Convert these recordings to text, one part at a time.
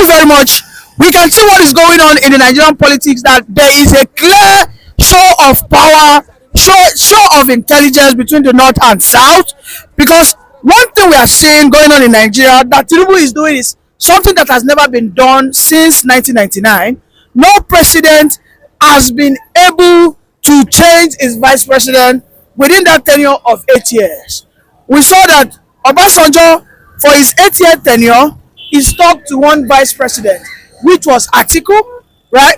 you very much. We can see what is going on in the Nigerian politics, that there is a clear show of power, show of intelligence between the north and south. Because one thing we are seeing going on in Nigeria that Tinubu is doing is something that has never been done since 1999. No president has been able to change his vice president within that tenure of 8 years. We saw that Obasanjo, for his 8-year tenure, he stuck to one vice president, which was Atiku, right?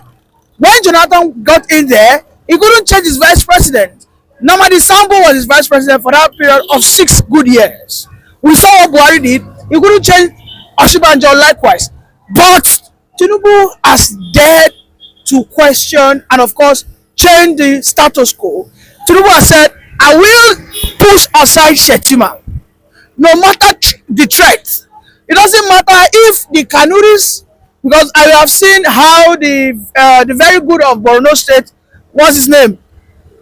When Jonathan got in there, he couldn't change his vice president. Normally, Sambo was his vice president for that period of 6 good years. We saw what Buhari did. He couldn't change Oshibanjo likewise. But Tinubu has dared to question and, of course, change the status quo. Tinubu has said, I will push aside Shettima, no matter the threat. It doesn't matter if the Kanuris, because I have seen how the very good of Borno State, what's his name?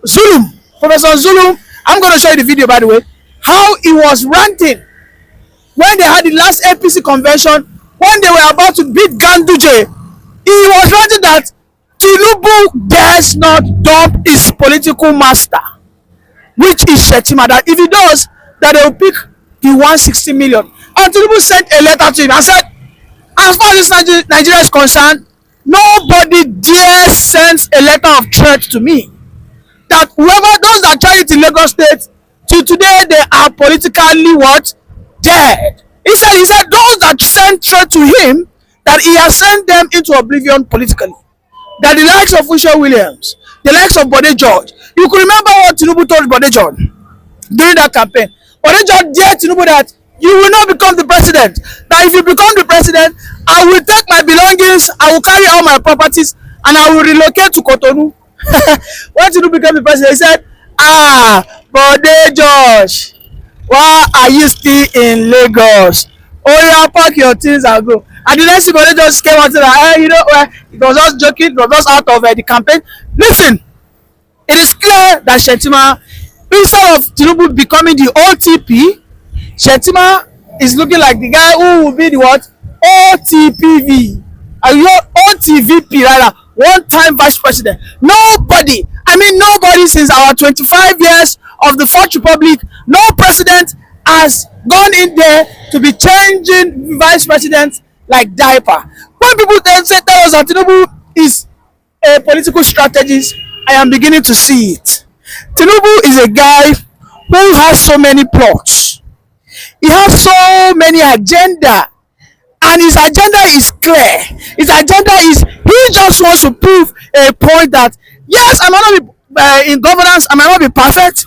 Zulum, Professor Zulum. I'm going to show you the video, by the way, how he was ranting when they had the last APC convention, when they were about to beat Ganduje. He was ranting that Tinubu dares not dump his political master, which is Shettima, that if he does, that they will pick the 160 million. And Tinubu sent a letter to him and said, as far as Nigeria is concerned, nobody dares send a letter of threat to me. That whoever, those that tried it in Lagos State, till today they are politically what? Dead. He said those that sent threat to him, that he has sent them into oblivion politically. That the likes of Usha Williams, the likes of Bode George, you could remember what Tinubu told Bode George during that campaign. Bode George dared Tinubu that you will not become the president. That if you become the president, I will take my belongings, I will carry all my properties, and I will relocate to Cotonou. When Tinubu became the president, he said, Bode George, why are you still in Lagos? Oh yeah, pack your things and go. And the next thing Bode George came out and said, it was just joking, it was just out of the campaign. Listen, it is clear that Shettima, instead of Tinubu becoming the OTP, Shettima is looking like the guy who will be the what? OTPV. OTVP rather. One-time vice president. Nobody since our 25 years of the Fourth Republic, no president has gone in there to be changing vice presidents like diaper. When people tell us that Tinubu is a political strategist, I am beginning to see it. Tinubu is a guy who has so many plots. He has so many agenda, and his agenda is clear. His agenda is, he just wants to prove a point that yes, I might not be in governance, I might not be perfect,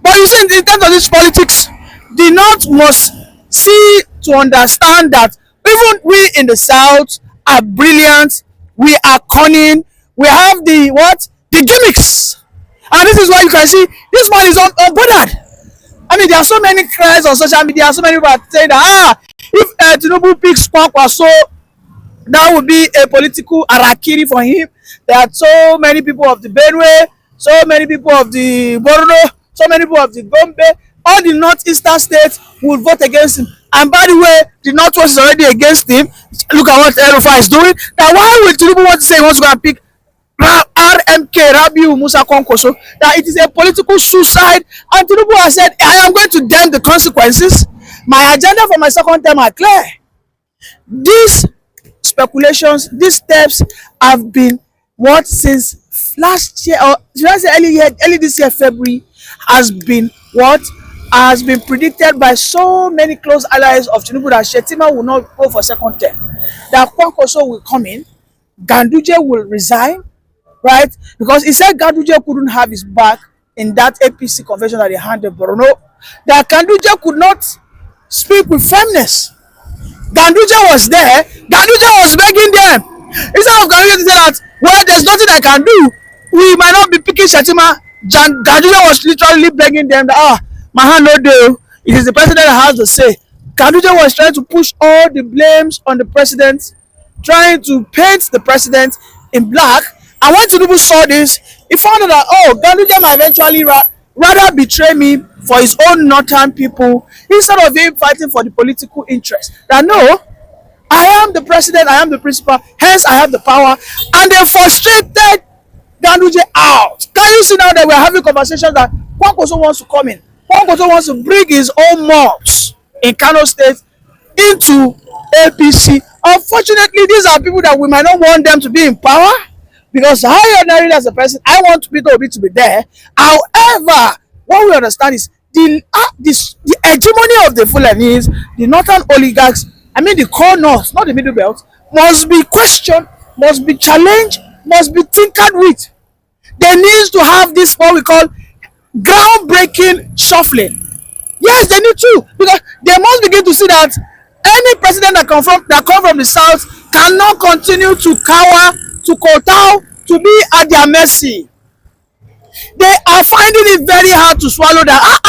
but you see, in terms of this politics, the North must see to understand that even we in the South are brilliant, we are cunning, we have the gimmicks, and this is why you can see this man is unbothered. I mean, there are so many cries on social media, so many people are saying that if Tinubu picks Kwakwa, so that would be a political harakiri for him. There are so many people of the Benue, so many people of the Borno, so many people of the Gombe, all the northeastern states will vote against him. And by the way, the Northwest is already against him. Look at what Erufa is doing. Now, why will Tinubu want to say he wants to go and pick RMK, Rabiu Musa Konkoso? That it is a political suicide. And Tinubu has said, I am going to damn the consequences. My agenda for my second term are clear. These speculations, these steps have been what since last year, or should I say early this year, February, has been what has been predicted by so many close allies of Tinubu that Shettima will not go for second term. That Kwankwaso will come in, Ganduje will resign, right? Because he said Ganduje couldn't have his back in that APC convention that they handed Borno. That Ganduje could not speak with firmness. Ganduje was there. Ganduje was begging them. Instead of Ganduje to say that, well, there's nothing I can do, we might not be picking Shettima. Ganduje was literally begging them that, my hand no do. It is the president that has the say. Ganduje was trying to push all the blames on the president, trying to paint the president in black. And when Tinubu saw this, he found out that, Ganduje might eventually rather betray me for his own northern people instead of him fighting for the political interest. That no, I am the president, I am the principal, hence I have the power. And they frustrated Ganduje out. Can you see now that we're having conversations that Kwankwaso wants to come in? Kwankwaso wants to bring his own mobs in Kano State into APC. Unfortunately, these are people that we might not want them to be in power, because I ordinarily as a person, I want Peter Obi to be there. However, what we understand is the hegemony of the Fulanis, the northern oligarchs, I mean the core north, not the middle belt, must be questioned, must be challenged, must be tinkered with. They need to have this what we call groundbreaking shuffling. Yes, they need to, because they must begin to see that any president that come from the south cannot continue to cower, to kowtow, to be at their mercy. They are finding it very hard to swallow that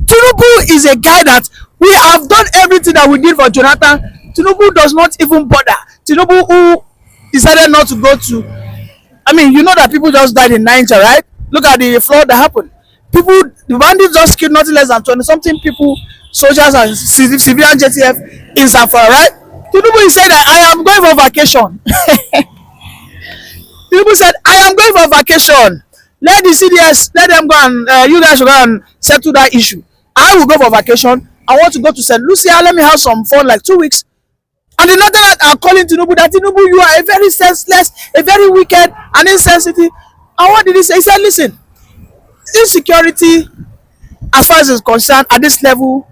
Tinubu is a guy that we have done everything that we did for Jonathan. Tinubu does not even bother. Tinubu, who decided not to go to, I mean, you know that people just died in Niger, right? Look at the flood that happened. People, the bandits just killed nothing less than 20 something people, soldiers and civilian JTF in Zamfara, right? Tinubu said that I am going for vacation. Tinubu said, I am going for vacation. Let the CDS, let them go and you guys should go and settle that issue. I will go for vacation. I want to go to St. Lucia. Let me have some fun, like 2 weeks. And the northerners are calling Tinubu that Tinubu, you are a very senseless, a very wicked, and insensitive. And what did he say? He said, listen, insecurity, as far as is concerned, at this level,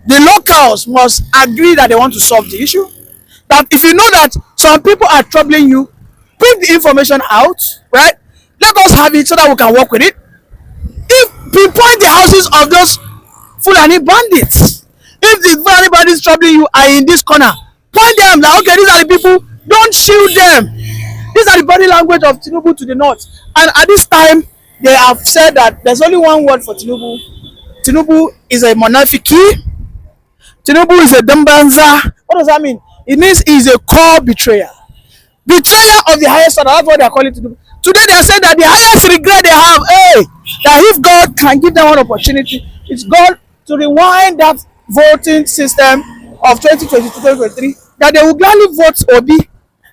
the locals must agree that they want to solve the issue. That if you know that some people are troubling you, bring the information out, right? Let us have it so that we can work with it. If pinpoint the houses of those Fulani bandits, if the Fulani bandits troubling you are in this corner, point them like, okay, these are the people, don't shield them. These are the body language of Tinubu to the north. And at this time, they have said that there's only one word for Tinubu. Tinubu is a monafiki. Tinubu is a dambanza. What does that mean? It means he's a core betrayer. Betrayer of the highest order. That's what they are calling Tinubu. Today they are saying that the highest regret they have, that if God can give them one opportunity, it's God to rewind that voting system of 2022-2023, that they will gladly vote Obi.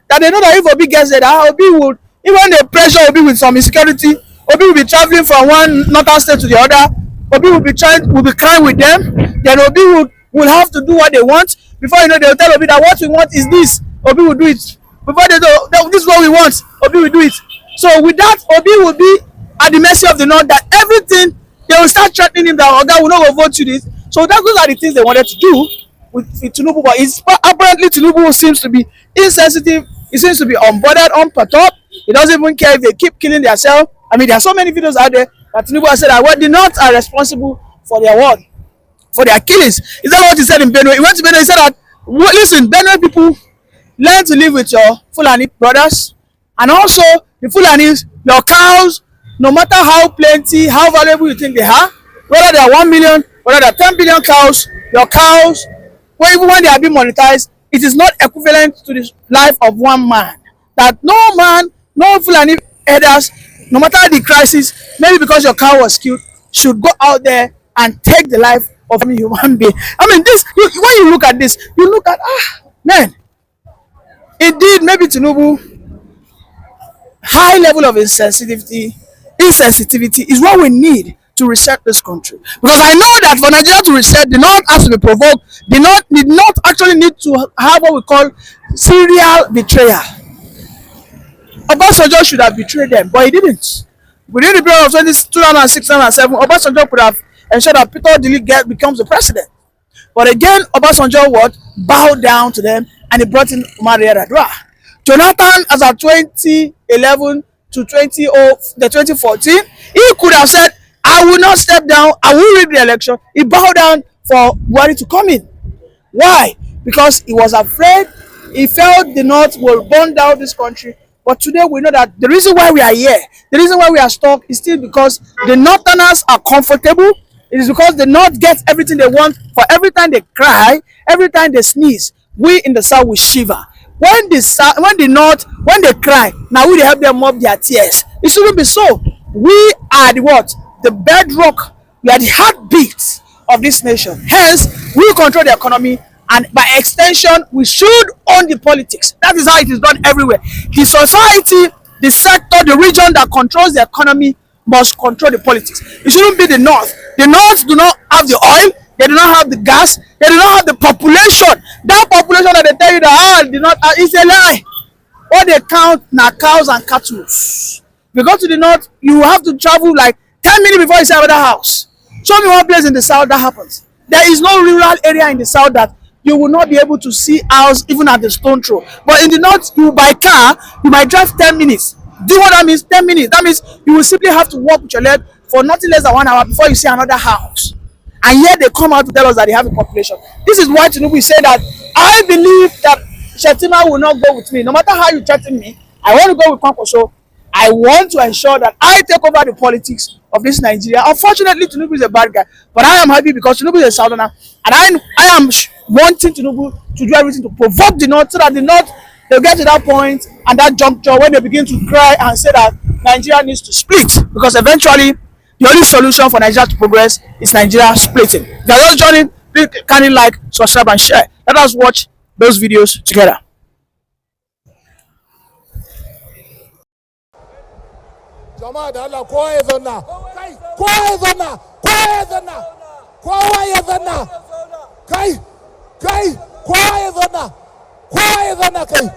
That they know that if Obi gets there, Obi would, even the pressure Obi with some insecurity, Obi will be traveling from one northern state to the other. Obi will be crying with them. Then Obi will have to do what they want. Before you know, they will tell Obi that what we want is this. Obi will do it. Before they know this is what we want, Obi will do it. So with that, Obi will be at the mercy of the north, that everything, they will start threatening him that Oga will not go vote you this. So those are the things they wanted to do with Tinubu. But apparently Tinubu seems to be insensitive. He seems to be unbothered, unperturbed. He doesn't even care if they keep killing themselves. I mean, there are so many videos out there that Tinubu has said that the North are responsible for their what? For their killings. Is that what he said in Benue? He went to Benue, he said that, listen, Benue people, learn to live with your Fulani brothers. And also, the Fulanis, your cows, no matter how plenty, how valuable you think they are, whether they are 1 million, whether they are 10 billion cows, your cows, even when they are being monetized, it is not equivalent to the life of one man. That no man, no Fulani herders, no matter the crisis, maybe because your cow was killed, should go out there and take the life of a human being. I mean, this, when you look at this, you look at, man, indeed, maybe Tinubu, high level of insensitivity is what we need to reset this country. Because I know that for Nigeria to reset, the North has to be provoked. The North did not actually need to have what we call serial betrayal. Obasanjo should have betrayed them, but he didn't. Within the period of 2006 and 2007, Obasanjo could have ensured that Peter Obi becomes the president. But again, Obasanjo bowed down to them, and he brought in Umar Yar'Adua. Jonathan, as of 2011 to 2014, he could have said, I will not step down, I will rig the election. He bowed down for Buhari to come in. Why? Because he was afraid. He felt the North will burn down this country. But today we know that the reason why we are here, the reason why we are stuck, is still because the Northerners are comfortable. It is because the North gets everything they want. For every time they cry, every time they sneeze, we in the South will shiver. When the North, when they cry, now we help them mop their tears. It shouldn't be so. We are the what? The bedrock. We are the heartbeat of this nation. Hence, we control the economy, and by extension we should own the politics. That is how it is done everywhere. The society, the sector, the region that controls the economy must control the politics. It shouldn't be the north. The north do not have the oil, they do not have the gas, they do not have the population. That population that they tell you that the north is a lie. What they count na cows and cattle. If you go to the north, you have to travel like 10 minutes before you see another house. Show me one place in the south that happens. There is no rural area in the south that you will not be able to see house even at the stone throw. But in the north, you by car, you might drive 10 minutes. Do you know what that means? 10 minutes. That means you will simply have to walk with your leg for nothing less than 1 hour before you see another house. And yet they come out to tell us that they have a population. This is why Tinubu said that I believe that Shettima will not go with me. No matter how you threaten me, I want to go with Kwankwaso. I want to ensure that I take over the politics of this Nigeria. Unfortunately, Tinubu is a bad guy, but I am happy because Tinubu is a southerner, and I am wanting Tinubu to do everything to provoke the North so that the North they'll get to that point and that juncture when they begin to cry and say that Nigeria needs to split, because eventually the only solution for Nigeria to progress is Nigeria splitting. If you are just joining, please kindly like, subscribe, and share. Let us watch those videos together. Jama'a da Allah kowa ya zanna. Kai, kowa ya zanna. Kowa ya zanna. Kowa ya zanna. Kai, kai, kowa ya zanna. Kowa ya zanna kai.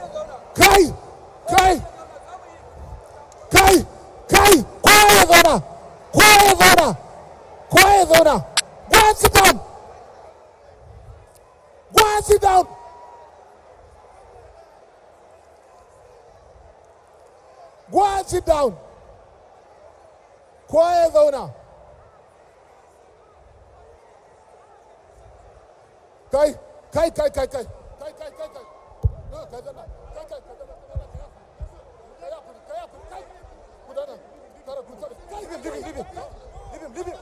Kai, kai. Kai, kai, kowa ya zanna. Kowa ya zanna. Kowa ya zanna. Go and sit down. Go and sit down. Go and sit down. Kowa ya zauna. Kai, kai, kai, kai, kai. Kai, kai, kai, kai. No, kai zauna. Kai, kai, kai zauna. Kai hakuri, kai hakuri, kai. Gudana. Kara gudana. Kai, leave him. Leave him.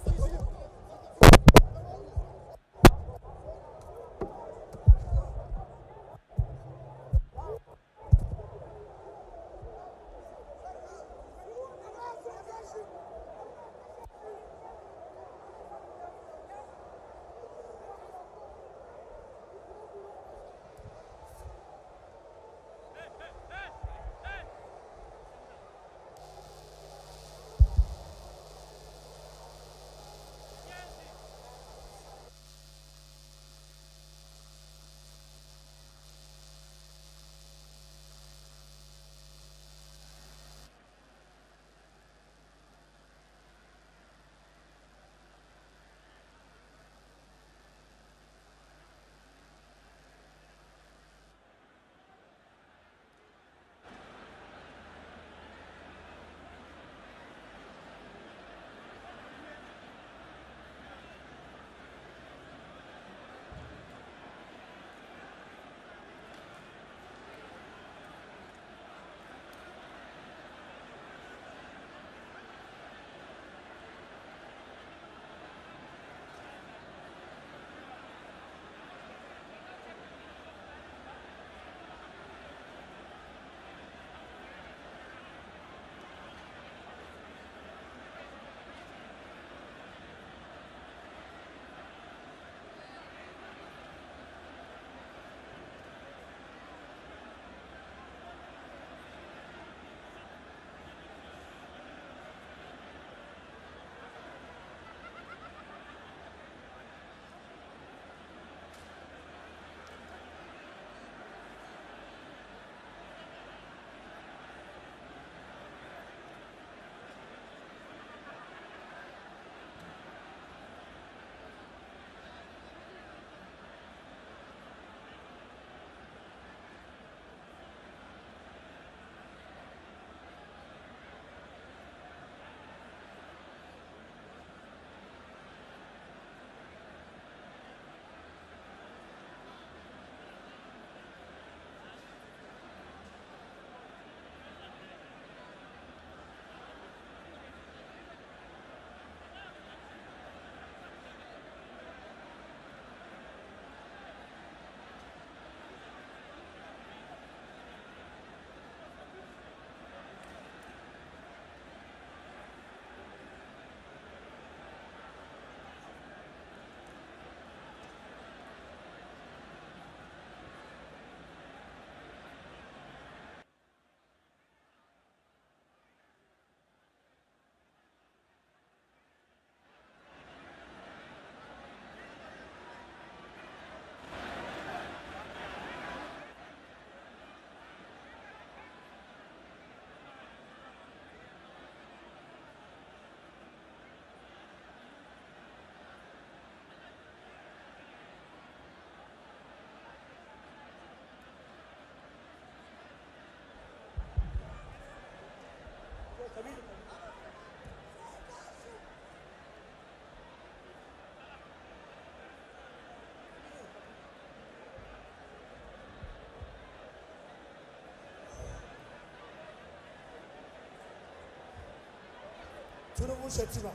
Tinubu Shettima.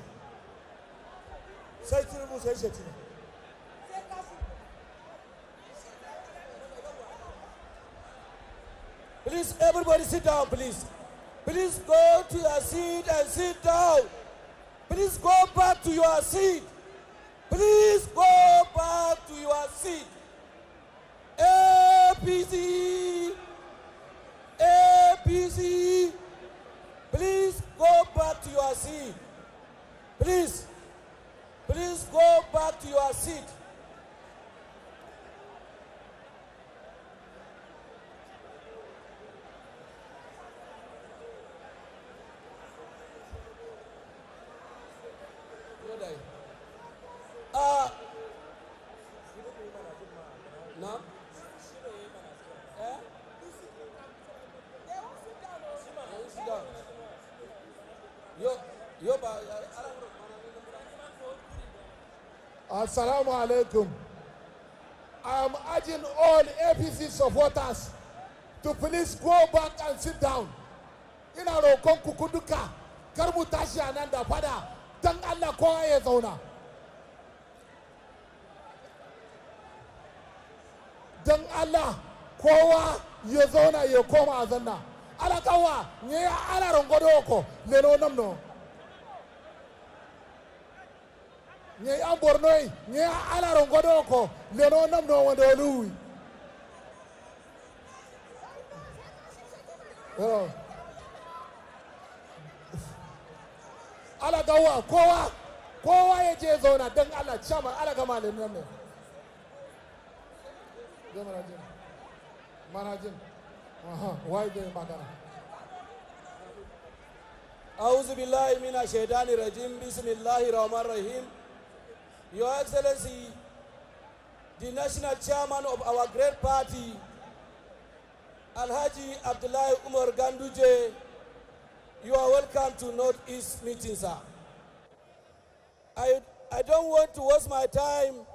Say Tinubu, say Shettima. Please, everybody sit down, please. Please go to your seat and sit down. Please go back to your seat. Please go back to your seat. APC. APC. Please go back to your seat. Please. Please go back to your seat. No? Assalamu alaikum. I am urging all APC supporters to please go back and sit down. Ina roƙon ku duka kar mu tashi a nan da fada dan Allah kowa ya zauna. Dan Allah kowa ya zauna ya koma a zanna. Ala kawa nye ala rongodo ko leno namno. Nye ambornoi nye ala rongodo ko leno namno wando lui. Ala kawa kowa ya je zauna dan Allah chama ala kama leno namno. Manajin. Why the magana? A'udhu billahi minash shaitani rajim. Bismillahir rahmanir rahim. Your Excellency, the national chairman of our great party, Alhaji Abdullahi Umar Ganduje, you are welcome to Northeast meeting, sir. I don't want to waste my time.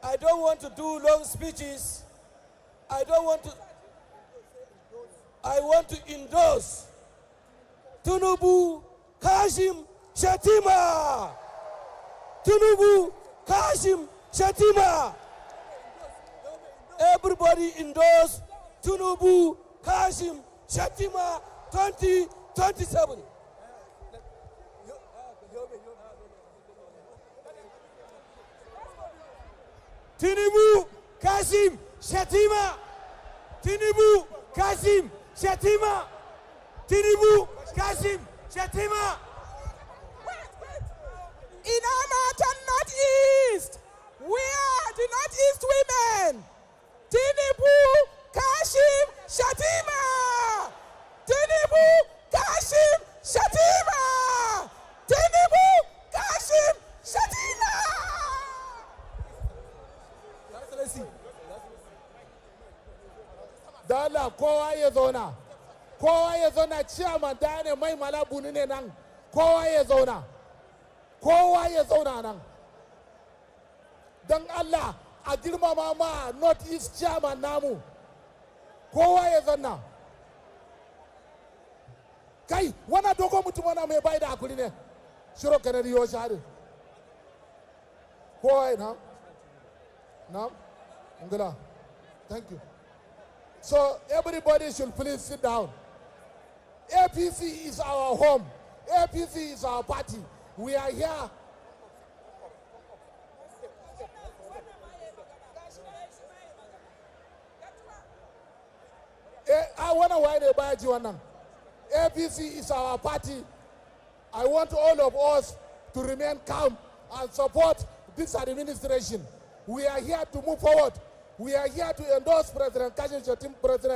I don't want to do long speeches. I want to endorse Tinubu Kashim Shettima. Tinubu Kashim Shettima. Everybody endorse Tinubu Kashim Shettima 2027. Tinubu Kashim Shettima. Tinubu Kashim Shettima. Tinubu Kashim Shettima. In Amatan Northeast, we are the Northeast women. Tinubu Kashim Shettima. Tinubu Kashim Shettima. Tinubu Kashim Shettima. Dala kowa ya zauna. Kowa ya zauna chairman da ne mai malabuni ne nan. Kowa ya zauna. Kowa ya zauna nan. Dan Allah a girmama ma Northeast chairman namu. Kowa ya zauna. Kai, wana dogo mutum wana mai bai da hakuri ne. Shiro kanadi yo shahadu. Kowa ya na. No? Ngula. Thank you. So everybody should please sit down. APC is our home. APC is our party. We are here. I wonder why they buy you one. APC is our party. I want all of us to remain calm and support this administration. We are here to move forward. We are here to endorse President Kashim Shettima, President